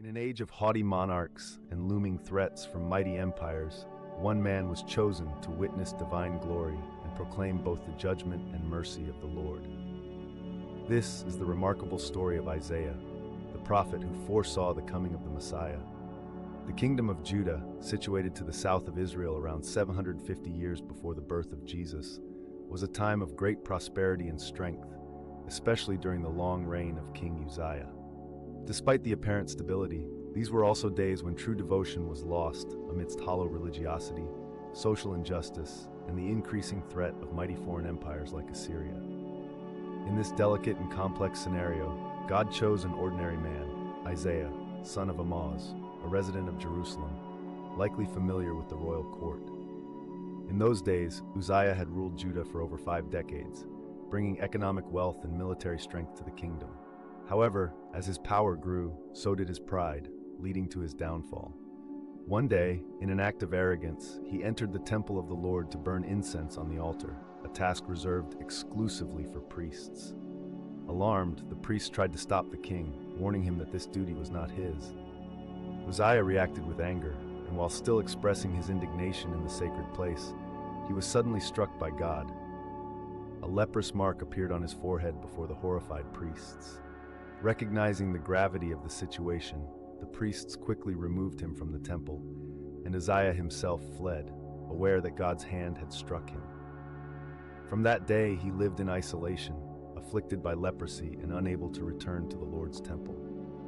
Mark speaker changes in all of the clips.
Speaker 1: In an age of haughty monarchs and looming threats from mighty empires, one man was chosen to witness divine glory and proclaim both the judgment and mercy of the Lord. This is the remarkable story of Isaiah, the prophet who foresaw the coming of the Messiah. The kingdom of Judah, situated to the south of Israel around 750 years before the birth of Jesus, was a time of great prosperity and strength, especially during the long reign of King Uzziah. Despite the apparent stability, these were also days when true devotion was lost amidst hollow religiosity, social injustice, and the increasing threat of mighty foreign empires like Assyria. In this delicate and complex scenario, God chose an ordinary man, Isaiah, son of Amoz, a resident of Jerusalem, likely familiar with the royal court. In those days, Uzziah had ruled Judah for over 5 decades, bringing economic wealth and military strength to the kingdom. However, as his power grew, so did his pride, leading to his downfall. One day, in an act of arrogance, he entered the temple of the Lord to burn incense on the altar, a task reserved exclusively for priests. Alarmed, the priests tried to stop the king, warning him that this duty was not his. Uzziah reacted with anger, and while still expressing his indignation in the sacred place, he was suddenly struck by God. A leprous mark appeared on his forehead before the horrified priests. Recognizing the gravity of the situation, the priests quickly removed him from the temple, and Uzziah himself fled, aware that God's hand had struck him. From that day, he lived in isolation, afflicted by leprosy and unable to return to the Lord's temple.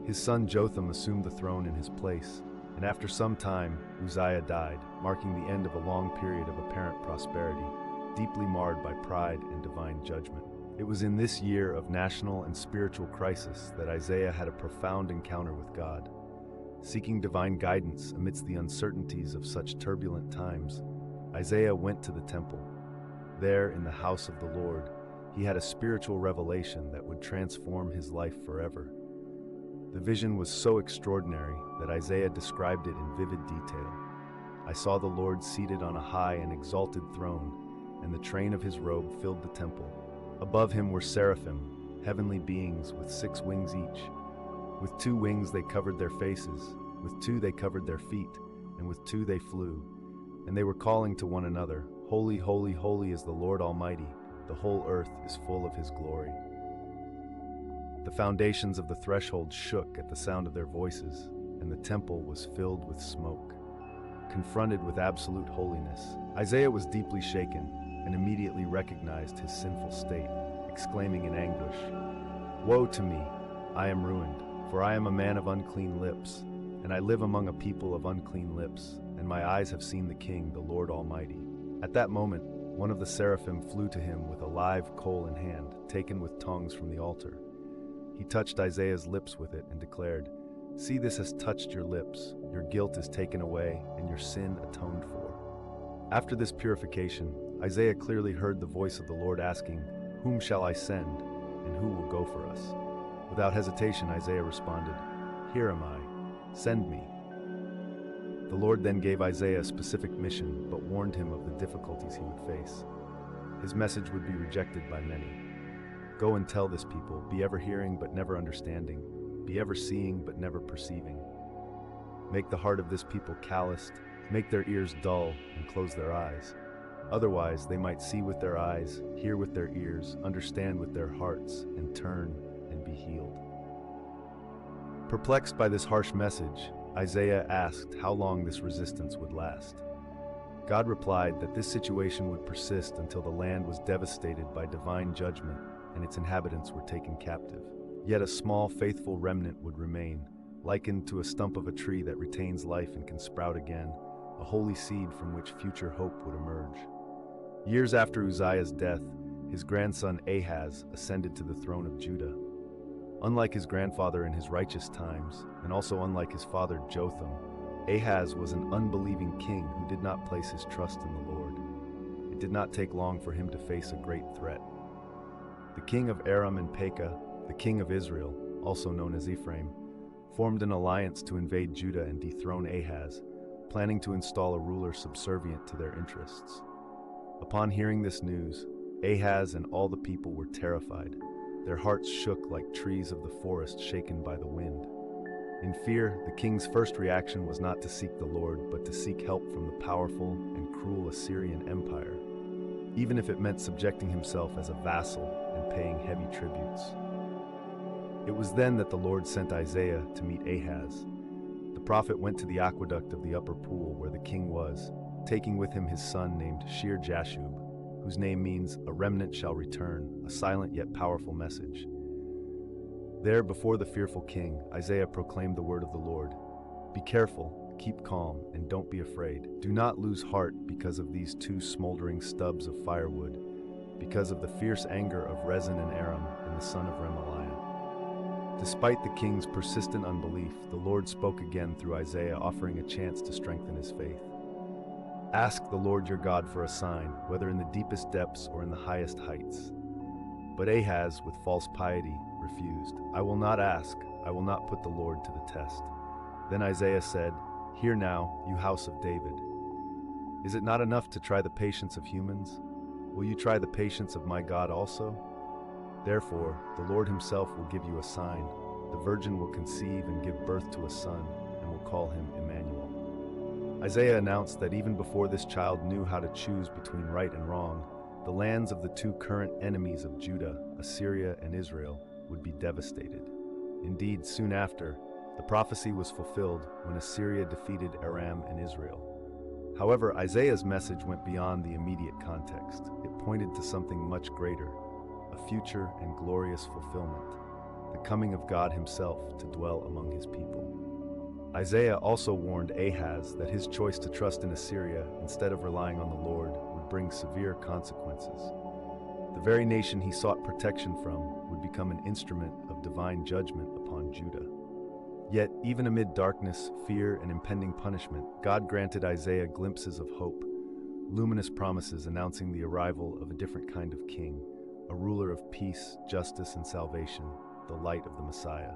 Speaker 1: His son Jotham assumed the throne in his place, and after some time, Uzziah died, marking the end of a long period of apparent prosperity, deeply marred by pride and divine judgment. It was in this year of national and spiritual crisis that Isaiah had a profound encounter with God. Seeking divine guidance amidst the uncertainties of such turbulent times, Isaiah went to the temple. There, in the house of the Lord, he had a spiritual revelation that would transform his life forever. The vision was so extraordinary that Isaiah described it in vivid detail. "I saw the Lord seated on a high and exalted throne, and the train of his robe filled the temple. Above him were seraphim, heavenly beings with 6 wings each. With 2 wings they covered their faces, with 2 they covered their feet, and with 2 they flew. And they were calling to one another, 'Holy, holy, holy is the Lord Almighty. The whole earth is full of his glory.'" The foundations of the threshold shook at the sound of their voices, and the temple was filled with smoke. Confronted with absolute holiness, Isaiah was deeply shaken and immediately recognized his sinful state, exclaiming in anguish, "Woe to me! I am ruined, for I am a man of unclean lips, and I live among a people of unclean lips, and my eyes have seen the King, the Lord Almighty." At that moment, one of the seraphim flew to him with a live coal in hand, taken with tongs from the altar. He touched Isaiah's lips with it and declared, "See, this has touched your lips. Your guilt is taken away, and your sin atoned for." After this purification, Isaiah clearly heard the voice of the Lord asking, "Whom shall I send, and who will go for us?" Without hesitation, Isaiah responded, "Here am I. Send me." The Lord then gave Isaiah a specific mission, but warned him of the difficulties he would face. His message would be rejected by many. "Go and tell this people, be ever hearing but never understanding, be ever seeing but never perceiving. Make the heart of this people calloused, make their ears dull, and close their eyes. Otherwise, they might see with their eyes, hear with their ears, understand with their hearts, and turn and be healed." Perplexed by this harsh message, Isaiah asked how long this resistance would last. God replied that this situation would persist until the land was devastated by divine judgment and its inhabitants were taken captive. Yet a small, faithful remnant would remain, likened to a stump of a tree that retains life and can sprout again, a holy seed from which future hope would emerge. Years after Uzziah's death, his grandson Ahaz ascended to the throne of Judah. Unlike his grandfather in his righteous times, and also unlike his father Jotham, Ahaz was an unbelieving king who did not place his trust in the Lord. It did not take long for him to face a great threat. The king of Aram and Pekah, the king of Israel, also known as Ephraim, formed an alliance to invade Judah and dethrone Ahaz, planning to install a ruler subservient to their interests. Upon hearing this news, Ahaz and all the people were terrified. Their hearts shook like trees of the forest shaken by the wind. In fear, the king's first reaction was not to seek the Lord, but to seek help from the powerful and cruel Assyrian Empire, even if it meant subjecting himself as a vassal and paying heavy tributes. It was then that the Lord sent Isaiah to meet Ahaz. The prophet went to the aqueduct of the upper pool where the king was, taking with him his son named Shear-Jashub, whose name means "a remnant shall return," a silent yet powerful message. There, before the fearful king, Isaiah proclaimed the word of the Lord. "Be careful, keep calm, and don't be afraid. Do not lose heart because of these two smoldering stubs of firewood, because of the fierce anger of Rezin and Aram and the son of Remaliah." Despite the king's persistent unbelief, the Lord spoke again through Isaiah, offering a chance to strengthen his faith. "Ask the Lord your God for a sign, whether in the deepest depths or in the highest heights." But Ahaz, with false piety, refused. "I will not ask, I will not put the Lord to the test." Then Isaiah said, "Hear now, you house of David. Is it not enough to try the patience of humans? Will you try the patience of my God also? Therefore, the Lord himself will give you a sign. The virgin will conceive and give birth to a son, and will call him Emmanuel." Isaiah announced that even before this child knew how to choose between right and wrong, the lands of the two current enemies of Judah, Assyria and Israel, would be devastated. Indeed, soon after, the prophecy was fulfilled when Assyria defeated Aram and Israel. However, Isaiah's message went beyond the immediate context. It pointed to something much greater, a future and glorious fulfillment, the coming of God himself to dwell among his people. Isaiah also warned Ahaz that his choice to trust in Assyria instead of relying on the Lord would bring severe consequences. The very nation he sought protection from would become an instrument of divine judgment upon Judah. Yet, even amid darkness, fear, and impending punishment, God granted Isaiah glimpses of hope, luminous promises announcing the arrival of a different kind of king, a ruler of peace, justice, and salvation, the light of the Messiah.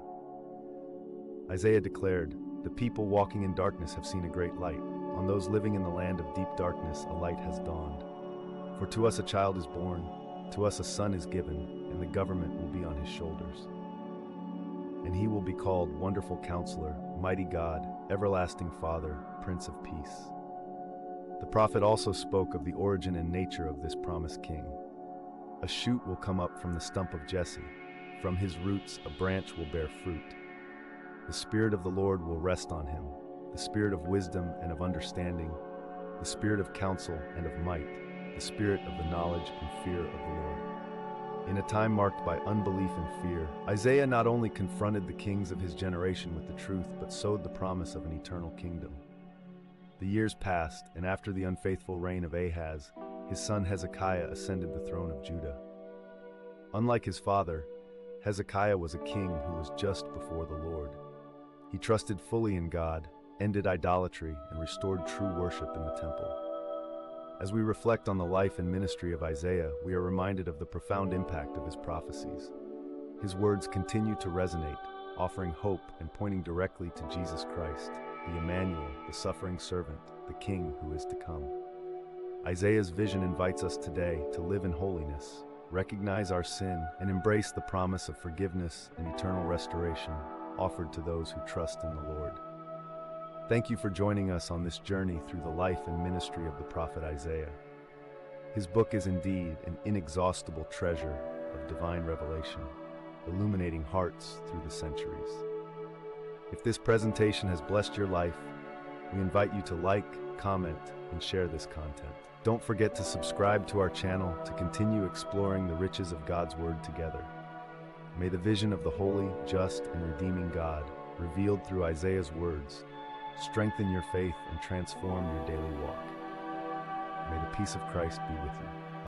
Speaker 1: Isaiah declared, "The people walking in darkness have seen a great light. On those living in the land of deep darkness, a light has dawned. For to us a child is born, to us a son is given, and the government will be on his shoulders. And he will be called Wonderful Counselor, Mighty God, Everlasting Father, Prince of Peace." The prophet also spoke of the origin and nature of this promised king. "A shoot will come up from the stump of Jesse. From his roots a branch will bear fruit. The Spirit of the Lord will rest on him, the Spirit of wisdom and of understanding, the Spirit of counsel and of might, the Spirit of the knowledge and fear of the Lord." In a time marked by unbelief and fear, Isaiah not only confronted the kings of his generation with the truth, but sowed the promise of an eternal kingdom. The years passed, and after the unfaithful reign of Ahaz, his son Hezekiah ascended the throne of Judah. Unlike his father, Hezekiah was a king who was just before the Lord. He trusted fully in God, ended idolatry, and restored true worship in the temple. As we reflect on the life and ministry of Isaiah, we are reminded of the profound impact of his prophecies. His words continue to resonate, offering hope and pointing directly to Jesus Christ, the Emmanuel, the suffering servant, the King who is to come. Isaiah's vision invites us today to live in holiness, recognize our sin, and embrace the promise of forgiveness and eternal restoration offered to those who trust in the Lord. Thank you for joining us on this journey through the life and ministry of the prophet Isaiah. His book is indeed an inexhaustible treasure of divine revelation, illuminating hearts through the centuries. If this presentation has blessed your life, we invite you to like, comment, and share this content. Don't forget to subscribe to our channel to continue exploring the riches of God's Word together. May the vision of the holy, just, and redeeming God, revealed through Isaiah's words, strengthen your faith and transform your daily walk. May the peace of Christ be with you.